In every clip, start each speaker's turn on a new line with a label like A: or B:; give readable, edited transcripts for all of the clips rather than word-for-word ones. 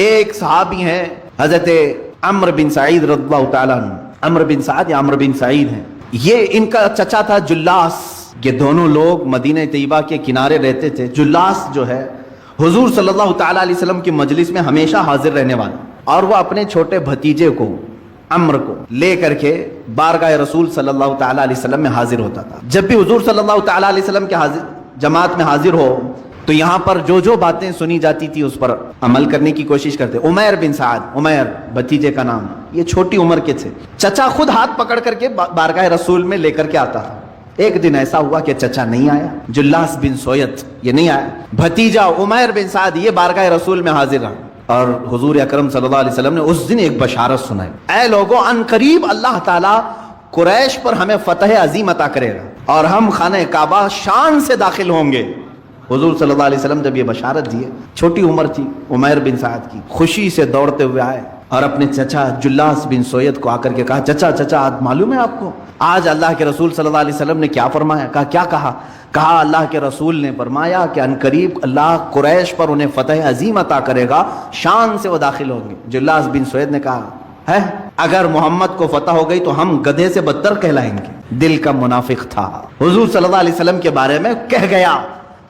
A: ایک صحابی ہیں حضرت عمر بن سعید رضی اللہ تعالیٰ عنہ، عمر بن سعد یا عمر بن سعید ہیں، یہ ان کا چچا تھا جلاس۔ یہ دونوں لوگ مدینہ طیبہ کے کنارے رہتے تھے۔ جلاس جو ہے حضور صلی اللہ تعالیٰ علیہ وسلم کی مجلس میں ہمیشہ حاضر رہنے والا، اور وہ اپنے چھوٹے بھتیجے کو عمر کو لے کر کے بارگاہ رسول صلی اللہ تعالیٰ علیہ وسلم میں حاضر ہوتا تھا۔ جب بھی حضور صلی اللہ تعالیٰ علیہ وسلم کے جماعت میں حاضر ہو تو یہاں پر جو باتیں سنی جاتی تھی اس پر عمل کرنے کی کوشش کرتے۔ عمیر بن سعد، عمیر بھتیجے کا نام، یہ چھوٹی عمر کے تھے۔ چچا خود ہاتھ پکڑ کر کے بارگاہ رسول میں لے کر کے آتا تھا۔ ایک دن ایسا ہوا کہ چچا نہیں آیا، جلاس بن سویت یہ نہیں آیا، بھتیجا عمیر بن سعد یہ بارگاہ رسول میں حاضر رہا، اور حضور اکرم صلی اللہ علیہ وسلم نے اس دن ایک بشارت سنائی، اے لوگوں ان قریب اللہ تعالیٰ قریش پر ہمیں فتح عظیم عطا کرے گا اور ہم خانہ کعبہ شان سے داخل ہوں گے۔ حضور صلی اللہ علیہ وسلم جب یہ بشارت دیے، چھوٹی عمر تھی عمیر بن سعد کی، خوشی سے دوڑتے ہوئے آئے اور اپنے چچا جلاس بن سویت کو آ کر کے کہا، چچا آج معلوم ہے آپ کو آج اللہ کے رسول صلی اللہ علیہ وسلم نے کیا فرمایا؟ کہا اللہ کے رسول نے فرمایا کہ ان قریب اللہ قریش پر انہیں فتح عظیم عطا کرے گا، شان سے وہ داخل ہوں گے۔ جلاس بن سویت نے کہا ہے اگر محمد کو فتح ہو گئی تو ہم گدھے سے بدتر کہلائیں گے۔ دل کا منافق تھا، حضور صلی اللہ علیہ وسلم کے بارے میں کہہ گیا،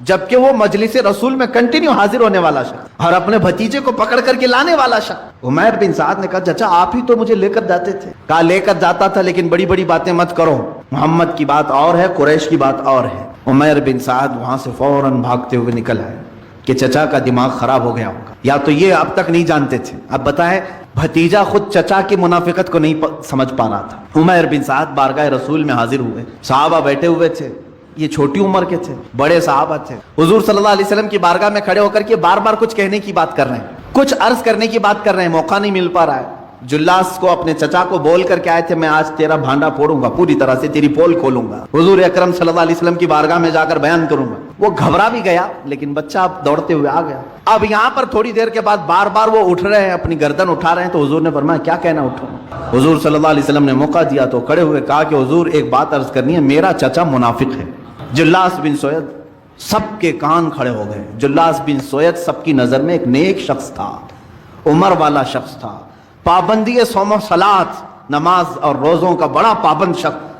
A: جبکہ وہ مجلس رسول میں کنٹینیو حاضر ہونے والا شخص اور اپنے بھتیجے کو پکڑ کر کے لانے والا شخص۔ عمیر بن سعد نے کہا، چچا آپ ہی تو مجھے لے کر جاتے تھے۔ کہا لے کر جاتا تھا لیکن بڑی بڑی باتیں مت کرو، محمد کی بات اور ہے، قریش کی بات اور ہے۔ عمیر بن سعد وہاں سے فوراً بھاگتے ہوئے نکل آئے کہ چچا کا دماغ خراب ہو گیا ہوگا، یا تو یہ اب تک نہیں جانتے تھے۔ اب بتائیں بھتیجا خود چچا کی منافقت کو نہیں سمجھ پا رہا تھا۔ عمیر بن سعد بارگاہ رسول میں حاضر ہوئے، صحابہ بیٹھے ہوئے تھے، یہ چھوٹی عمر کے تھے، بڑے صحابہ تھے، حضور صلی اللہ علیہ وسلم کی بارگاہ میں کھڑے ہو کر کے بار بار کچھ کہنے کی بات کر رہے ہیں، کچھ عرض کرنے کی بات کر رہے ہیں، موقع نہیں مل پا رہا ہے۔ جلاس کو اپنے چچا کو بول کر کے آئے تھے، میں آج تیرا بھانڈا پھوڑوں گا، پوری طرح سے تیری پول کھولوں گا، حضور اکرم صلی اللہ علیہ وسلم کی بارگاہ میں جا کر بیان کروں گا۔ وہ گھبرا بھی گیا لیکن بچہ اب دوڑتے ہوئے آ گیا۔ اب یہاں پر تھوڑی دیر کے بعد بار بار وہ اٹھ رہے ہیں، اپنی گردن اٹھا رہے ہیں، تو حضور نے فرمایا کیا کہنا اٹھو؟ حضور صلی اللہ علیہ وسلم نے موقع دیا تو کھڑے ہوئے کہا کہ حضور ایک بات عرض کرنی ہے، میرا چچا منافق ہے۔ جلاس بن سویت سب کے کان کھڑے ہو گئے۔ جلاس بن سویت سب کی نظر میں ایک نیک شخص تھا، عمر والا شخص تھا، پابندی صوم و صلات، نماز اور روزوں کا بڑا پابند شخص،